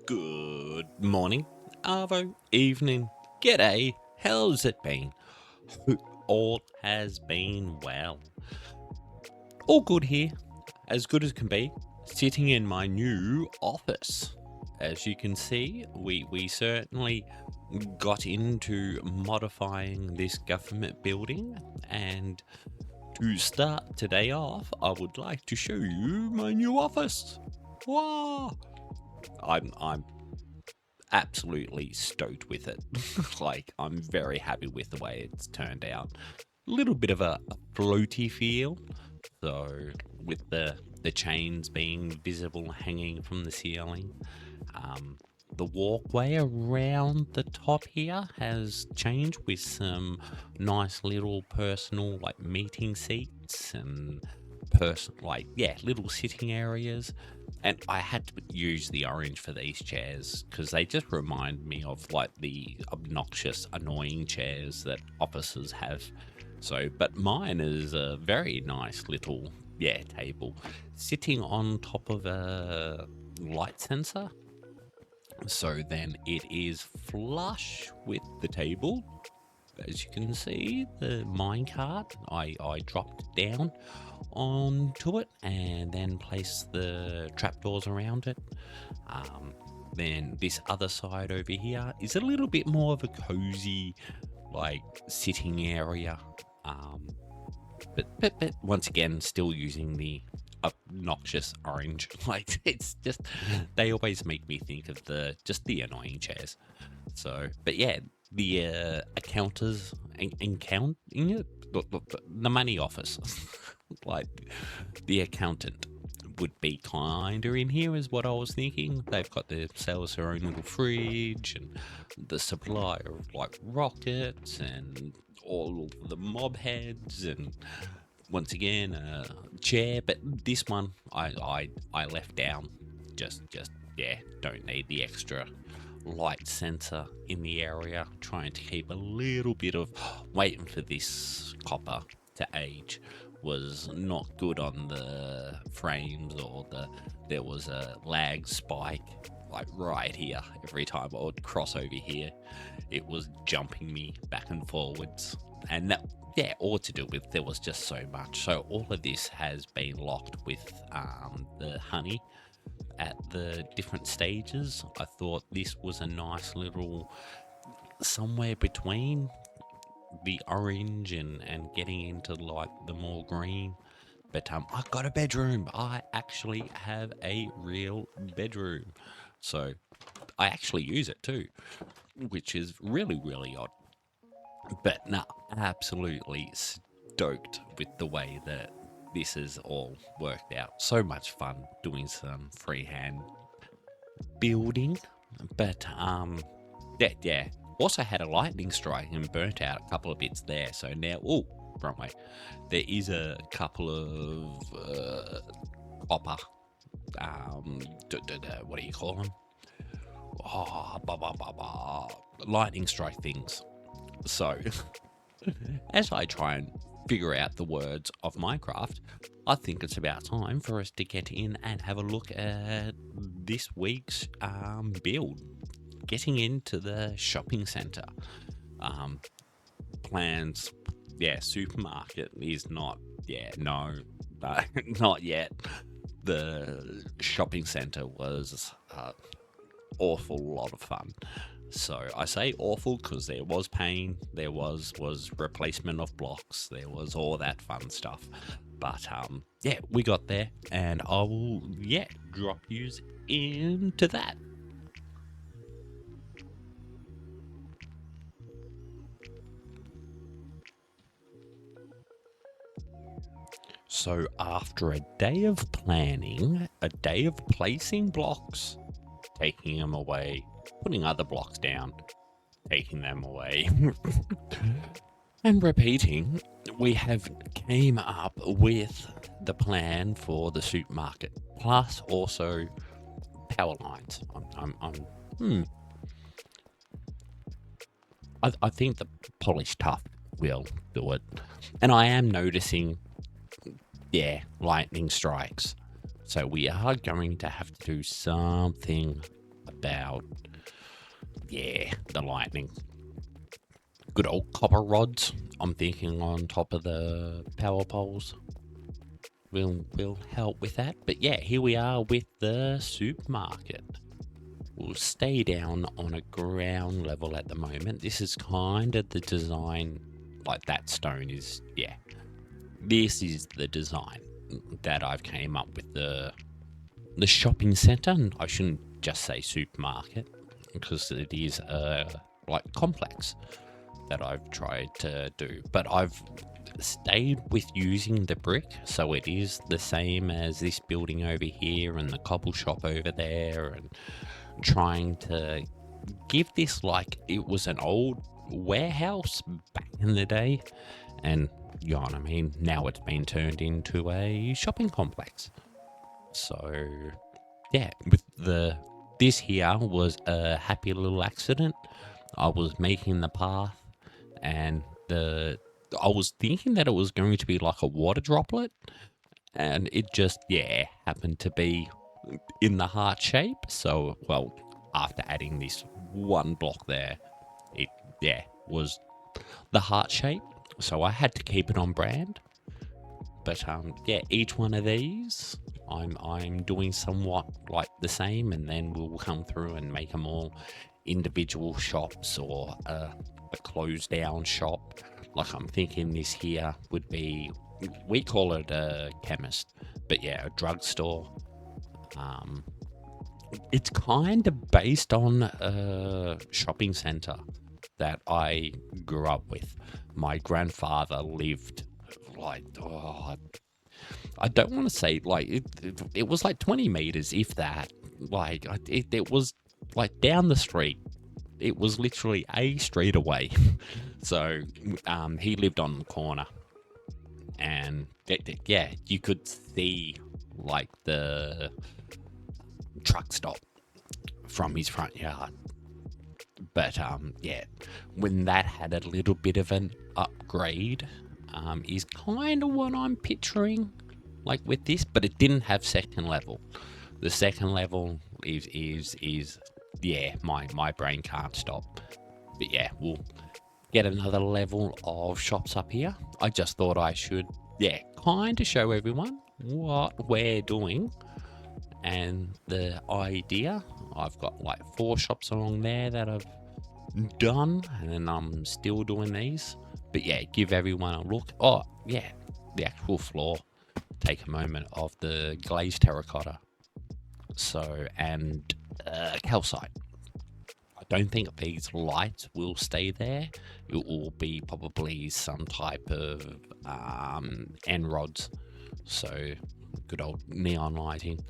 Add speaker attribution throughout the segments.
Speaker 1: Good morning, arvo, evening, g'day, how's it been? Hope all has been well. All good here, as good as can be, sitting in my new office. As you can see, we certainly got into modifying this government building, and to start today off, I would like to show you my new office. Wow! I'm absolutely stoked with it. Like, I'm very happy with the way it's turned out. A little bit of a floaty feel, so with the chains being visible hanging from the ceiling. The walkway around the top here has changed with some nice little personal like meeting seats and little sitting areas. And I had to use the orange for these chairs because they just remind me of like the obnoxious, annoying chairs that offices have. So, but mine is a very nice little, table sitting on top of a light sensor. So then it is flush with the table. As you can see, the minecart, I dropped it down onto it and then placed the trapdoors around it. Then this other side over here is a little bit more of a cozy, like, sitting area. But once again, still using the obnoxious orange. Like, it's just, they always make me think of the annoying chairs. So, but yeah, the accounters the money office, like the accountant would be kinda in here is what I was thinking. They've got themselves their own little fridge and the supply of like rockets and all of the mob heads and once again a chair. But this one I left down. Just don't need the extra light sensor in the area, trying to keep a little bit of waiting for this copper to age was not good on the frames, or there was a lag spike like right here. Every time I would cross over here, it was jumping me back and forwards, and that all to do with there was just so much. So all of this has been locked with the honey at the different stages. I thought this was a nice little somewhere between the orange and getting into like the more green. But I've got a bedroom. I actually have a real bedroom. So I actually use it too, which is really, really odd. But nah, absolutely stoked with the way that this has all worked out. So much fun doing some freehand building. But also had a lightning strike and burnt out a couple of bits there. So now, wrong way. There is a couple of copper. What do you call them? Lightning strike things. So, as I try and figure out the words of Minecraft, I think it's about time for us to get in and have a look at this week's build. Getting into the shopping centre. Plans, supermarket is not, no, not yet. The shopping centre was awful lot of fun. So I say awful because there was pain, there was replacement of blocks, there was all that fun stuff. But we got there, and I will drop yous into that. So after a day of planning, a day of placing blocks, taking them away, putting other blocks down, taking them away, and repeating, we have came up with the plan for the supermarket, plus also power lines. I think the polished tuft will do it, and I am noticing, lightning strikes. So we are going to have to do something about, the lightning. Good old copper rods, I'm thinking, on top of the power poles will help with that. But yeah, here we are with the supermarket. We'll stay down on a ground level at the moment. This is kind of the design, like that stone is, this is the design that I've came up with the shopping centre. And I shouldn't just say supermarket, because it is like complex that I've tried to do. But I've stayed with using the brick, so it is the same as this building over here and the cobble shop over there, and trying to give this like it was an old warehouse back in the day, and you know what I mean, now it's been turned into a shopping complex. So yeah, with this here was a happy little accident. I was making the path, and I was thinking that it was going to be like a water droplet, and it just happened to be in the heart shape. So, well, after adding this one block there, it was the heart shape. So I had to keep it on brand. But each one of these I'm doing somewhat like the same, and then we'll come through and make them all individual shops, or a closed down shop. Like I'm thinking this here would be, we call it a chemist, but a drugstore. It's kind of based on a shopping centre that I grew up with. My grandfather lived like, I don't want to say like it was like 20 meters, if that. Like it was like down the street. It was literally a street away. So he lived on the corner, and you could see like the truck stop from his front yard. But when that had a little bit of an upgrade, is kind of what I'm picturing like with this, but it didn't have second level. The second level is my brain can't stop. But we'll get another level of shops up here. I just thought I should kind of show everyone what we're doing. And the idea, I've got like 4 shops along there that I've done, and then I'm still doing these. But give everyone a look. Oh yeah, the actual floor. Take a moment of the glazed terracotta. So, and calcite. I don't think these lights will stay there. It will be probably some type of end rods. So good old neon lighting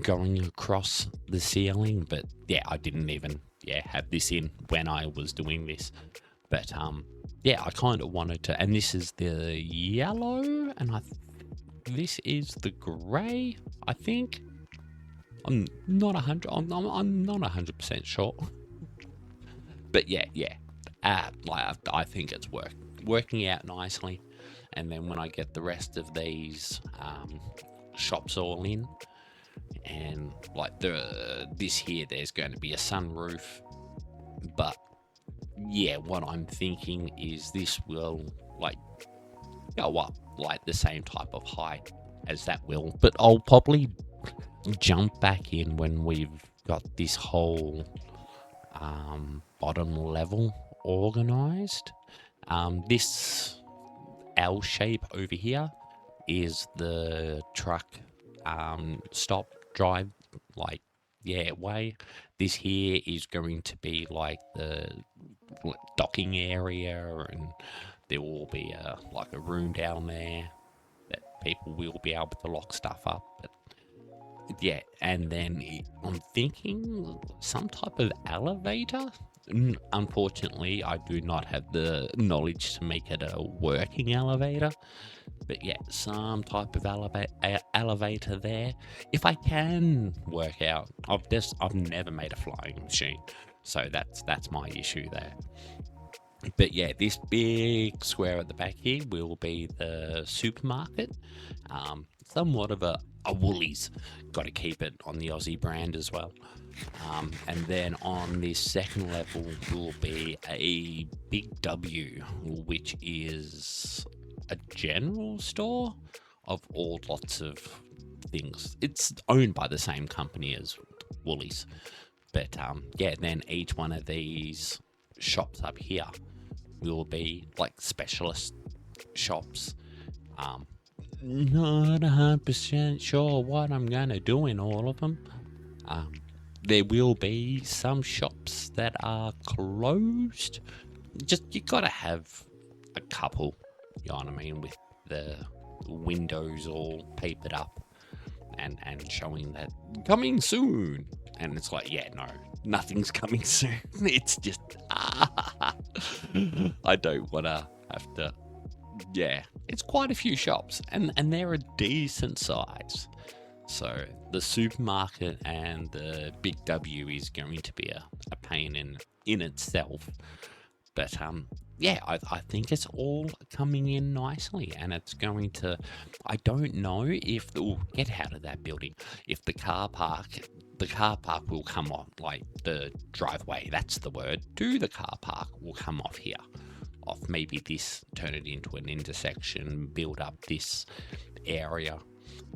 Speaker 1: going across the ceiling. But I didn't even have this in when I was doing this. But I kind of wanted to, and this is the yellow, and this is the grey, I think. I'm not 100% sure. But I think it's working out nicely. And then when I get the rest of these shops all in, and like this here, there's going to be a sunroof. But what I'm thinking is this will like go up like the same type of height as that will, but I'll probably jump back in when we've got this whole bottom level organized. This L shape over here is the truck stop drive way. This here is going to be like the docking area, and there will be a room down there that people will be able to lock stuff up. But and then I'm thinking some type of elevator. Unfortunately, I do not have the knowledge to make it a working elevator, but some type of elevator there. If I can work out, I've never made a flying machine, so that's my issue there. But this big square at the back here will be the supermarket. Somewhat of a a Woolies. Got to keep it on the Aussie brand as well. And then on this second level will be a Big W, which is a general store of all lots of things. It's owned by the same company as Woolies. But yeah, then each one of these shops up here will be like specialist shops. Not 100% sure what I'm gonna do in all of them. There will be some shops that are closed. Just you gotta have a couple, you know what I mean, with the windows all papered up and showing that coming soon. And it's like, yeah, no, nothing's coming soon. It's just I don't wanna have to. Yeah, it's quite a few shops, and they're a decent size. So the supermarket and the Big W is going to be a pain in itself. But yeah, I think it's all coming in nicely, and it's going to. I don't know if get out of that building. If the car park will come off, like the driveway. That's the word. To the car park will come off here. Off maybe this, turn it into an intersection, build up this area.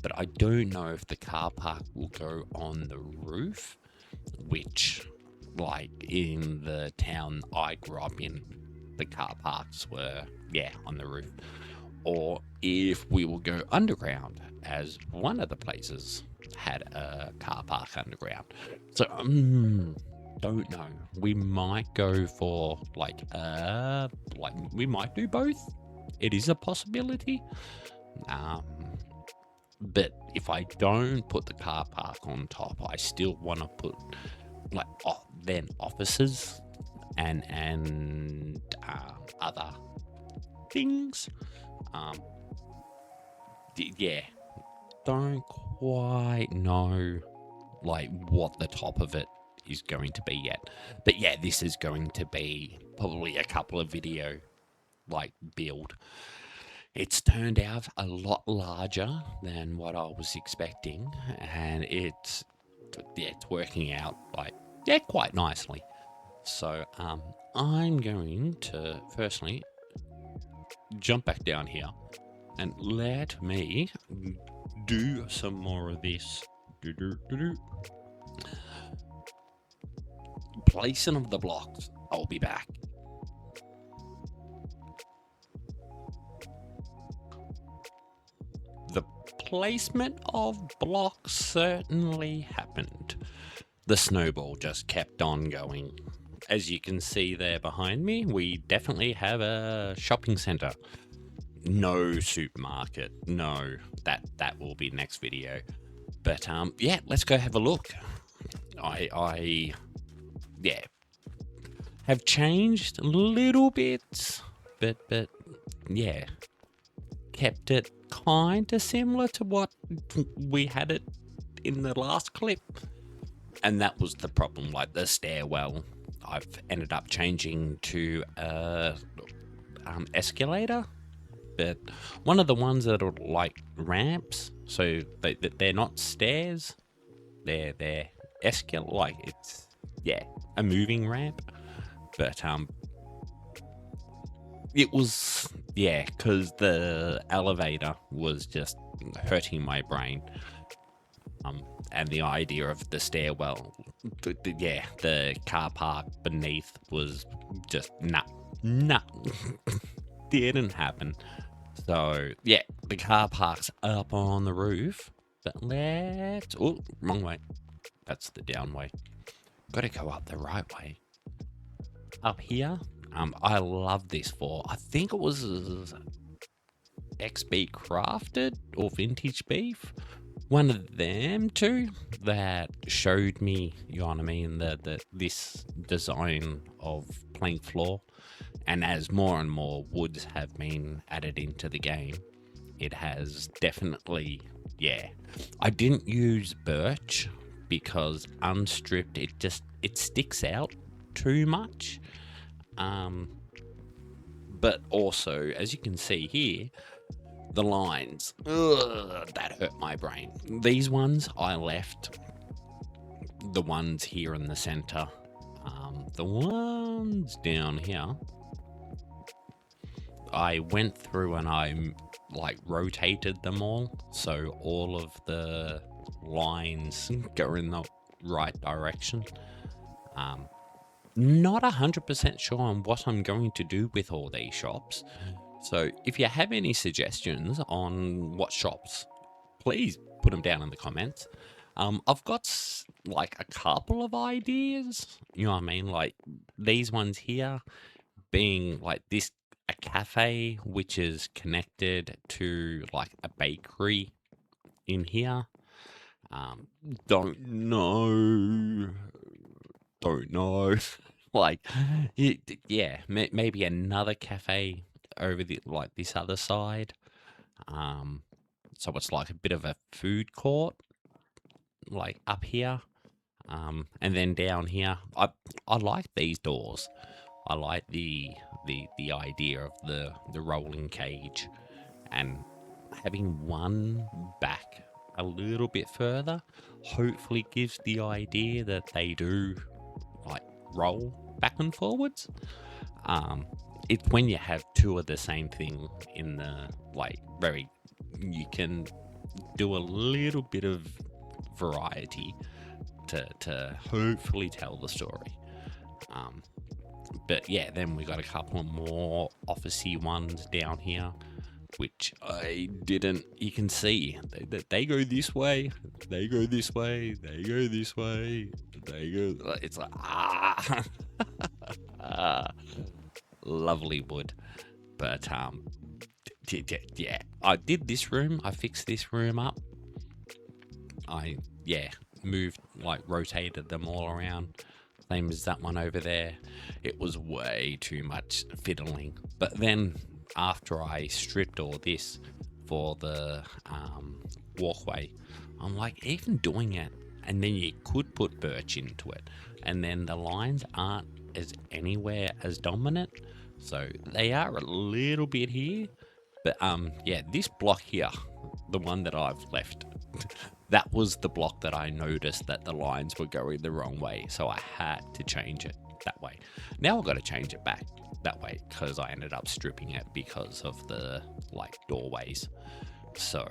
Speaker 1: But I don't know if the car park will go on the roof, which, like in the town I grew up in, the car parks were, yeah, on the roof. Or if we will go underground, as one of the places had a car park underground. So, don't know. We might go for like we might do both. It is a possibility. But if I don't put the car park on top, I still want to put like then offices and other things. Yeah, don't quite know like what the top of it is going to be yet. But yeah, this is going to be probably a couple of video like build. It's turned out a lot larger than what I was expecting, and it's working out like quite nicely. So I'm going to firstly jump back down here and let me do some more of this. Placing of the blocks. I'll be back. The placement of blocks certainly happened. The snowball just kept on going. As you can see there behind me, we definitely have a shopping centre. No supermarket. No, that will be next video. But yeah, let's go have a look. I have changed a little bit, but yeah, kept it kind of similar to what we had it in the last clip. And that was the problem, like the stairwell. I've ended up changing to escalator, but one of the ones that are like ramps, so they're not stairs, they're escalator, like it's a moving ramp. But it was because the elevator was just hurting my brain. And the idea of the stairwell, the car park beneath was just nah, didn't happen. So yeah, the car park's up on the roof, but wrong way. That's the down way. Gotta go up the right way. Up here, I love this for, I think it was XB Crafted or Vintage Beef. One of them two that showed me, you know what I mean, this design of plank floor. And as more and more woods have been added into the game, it has definitely, I didn't use birch because unstripped, it sticks out too much. But also, as you can see here, the lines. Ugh, that hurt my brain. These ones I left. The ones here in the center. The ones down here, I went through and I like rotated them all, so all of the lines go in the right direction. Not 100% sure on what I'm going to do with all these shops. So if you have any suggestions on what shops, please put them down in the comments. I've got like a couple of ideas, you know what I mean? Like these ones here being like this, a cafe, which is connected to like a bakery in here. Don't know. Like, yeah, maybe another cafe over the like this other side. So it's like a bit of a food court, like up here. And then down here, I like these doors. I like the idea of the rolling cage, and having one back a little bit further hopefully gives the idea that they do like roll back and forwards. It's when you have two of the same thing in the like very, you can do a little bit of variety to hopefully tell the story. But yeah, then we got a couple more officey ones down here, which I didn't, you can see they go this way, they go this way, they go this way, they go, it's like, lovely wood. But yeah, I did this room, I fixed this room up. I moved, like rotated them all around, same as that one over there. It was way too much fiddling. But then after I stripped all this for the walkway, I'm like, even doing it, and then you could put birch into it, and then the lines aren't as anywhere as dominant, so they are a little bit here. But yeah, this block here, the one that I've left, that was the block that I noticed that the lines were going the wrong way, so I had to change it that way. Now I've got to change it back that way because I ended up stripping it because of the like doorways. So,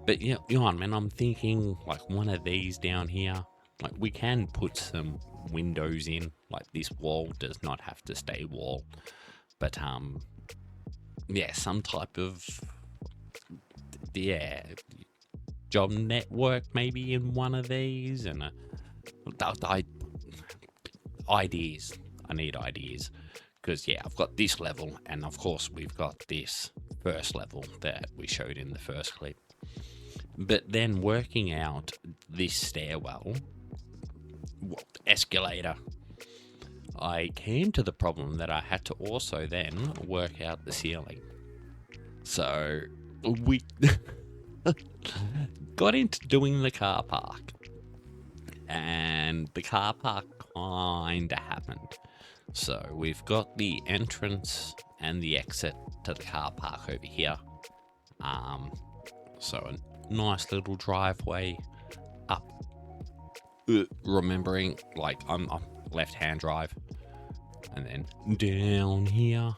Speaker 1: but you know what I mean, I'm thinking like one of these down here, like we can put some windows in, like this wall does not have to stay wall, but yeah, some type of job network maybe in one of these, and ideas. I need ideas because yeah, I've got this level, and of course we've got this first level that we showed in the first clip. But then working out this stairwell, escalator, I came to the problem that I had to also then work out the ceiling. So we got into doing the car park, and the car park kinda happened. So we've got the entrance and the exit to the car park over here. So a nice little driveway up. Remembering, like, I'm left-hand drive, and then down here.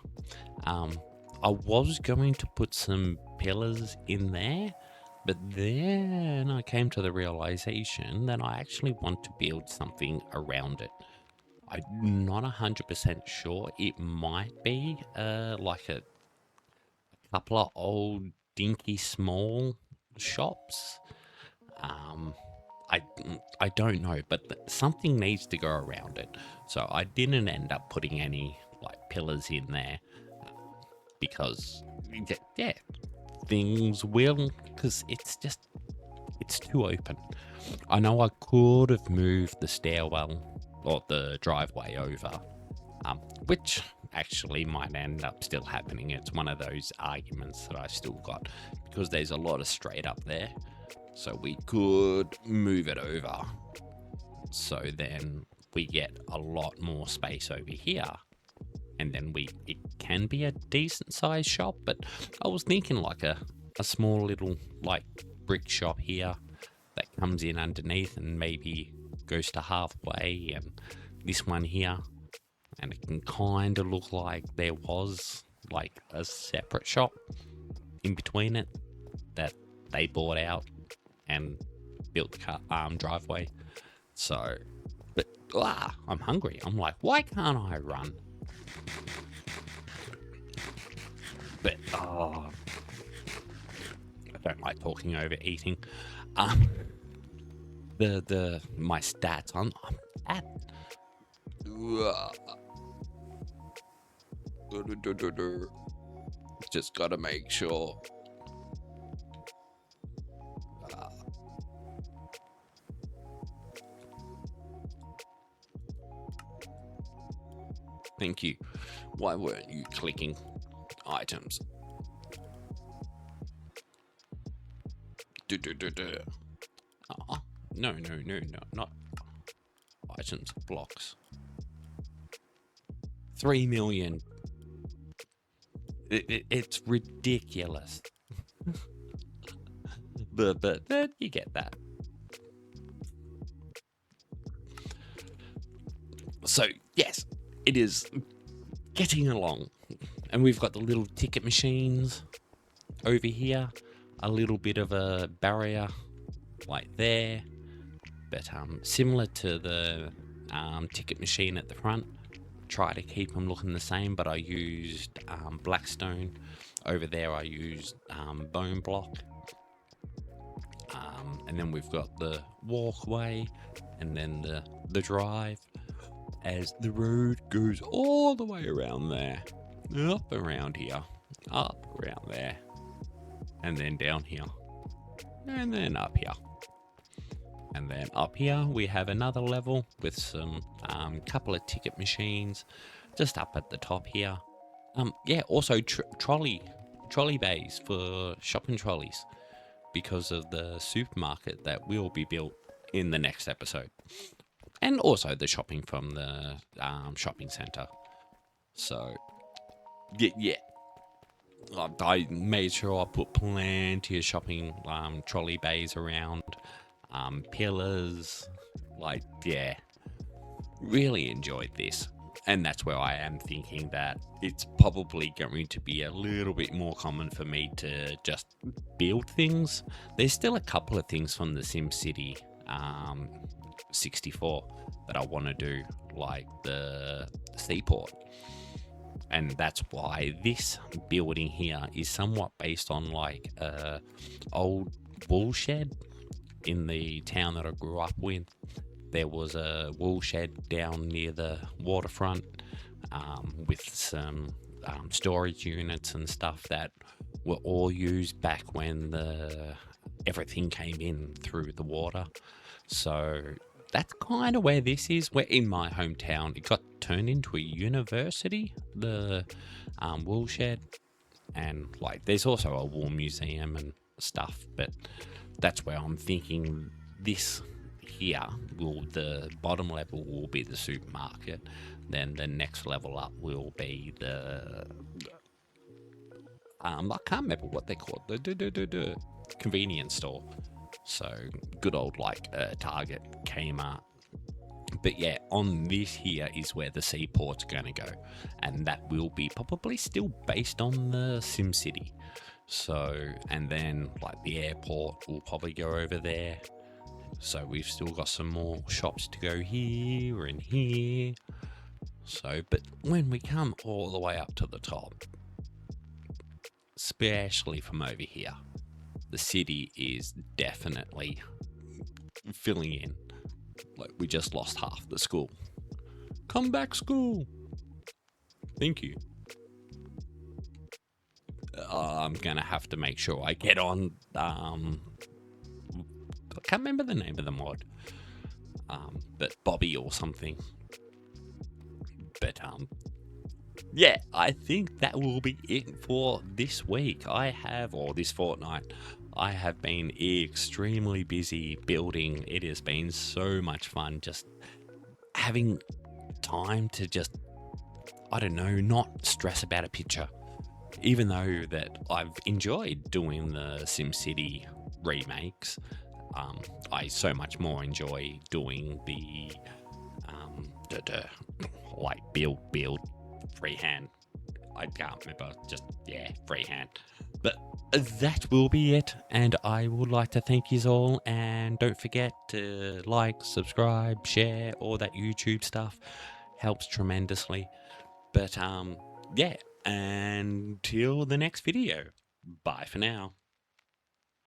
Speaker 1: I was going to put some pillars in there, but then I came to the realization that I actually want to build something around it. I'm not 100% sure. It might be like a couple of old dinky small shops. I don't know, but something needs to go around it. So I didn't end up putting any like pillars in there because yeah, things will, because it's too open. I know I could have moved the stairwell or the driveway over, which actually might end up still happening. It's one of those arguments that I still got because there's a lot of straight up there. So we could move it over. So then we get a lot more space over here. And then it can be a decent sized shop, but I was thinking like a a small little like brick shop here that comes in underneath and maybe goes to halfway, and this one here, and it can kind of look like there was like a separate shop in between it that they bought out and built the driveway. So, but I'm hungry. I'm like, why can't I run? But I don't like talking over eating. My stats. I'm at. Just gotta make sure. Thank you. Why weren't you clicking items? No, not items, blocks. 3 million. It's ridiculous. but you get that. So yes, it is getting along, and we've got the little ticket machines over here, a little bit of a barrier like there, but similar to the ticket machine at the front. Try to keep them looking the same, but I used blackstone. Over there I used bone block, and then we've got the walkway, and then the drive, as the road goes all the way around there, up around here, up around there, and then down here, and then up here. And then up here we have another level with some couple of ticket machines just up at the top here. Also trolley bays for shopping trolleys because of the supermarket that will be built in the next episode. And also the shopping from the shopping centre. So, yeah. I made sure I put plenty of shopping trolley bays around. Pillars, really enjoyed this, and that's where I am thinking that it's probably going to be a little bit more common for me to just build things. There's still a couple of things from the SimCity 64 that I want to do, like the seaport, and that's why this building here is somewhat based on like a old wool shed. In the town that I grew up with, there was a wool shed down near the waterfront with some storage units and stuff that were all used back when everything came in through the water. So that's kind of where this is. We're in my hometown. It got turned into a university, the wool shed, and there's also a wool museum and stuff, but that's where I'm thinking this here the bottom level will be the supermarket, then the next level up will be the I can't remember what they're called, the convenience store. So good old Target, Kmart. But yeah, on this here is where the seaport's going to go, and that will be probably still based on the SimCity. So, and then the airport will probably go over there. So we've still got some more shops to go here and here. So, but when we come all the way up to the top, especially from over here, the city is definitely filling in. We just lost half the school. Come back, school. Thank you. I'm gonna have to make sure I get on. I can't remember the name of the mod, but Bobby or something. But yeah, I think that will be it for this week. This fortnight. I have been extremely busy building. It has been so much fun just having time to just, not stress about a picture. even though that I've enjoyed doing the SimCity remakes, I so much more enjoy doing the like build freehand. I can't remember, just freehand. But that will be it, and I would like to thank you all, and don't forget to like, subscribe, share, all that YouTube stuff. Helps tremendously. But yeah, until the next video, bye for now.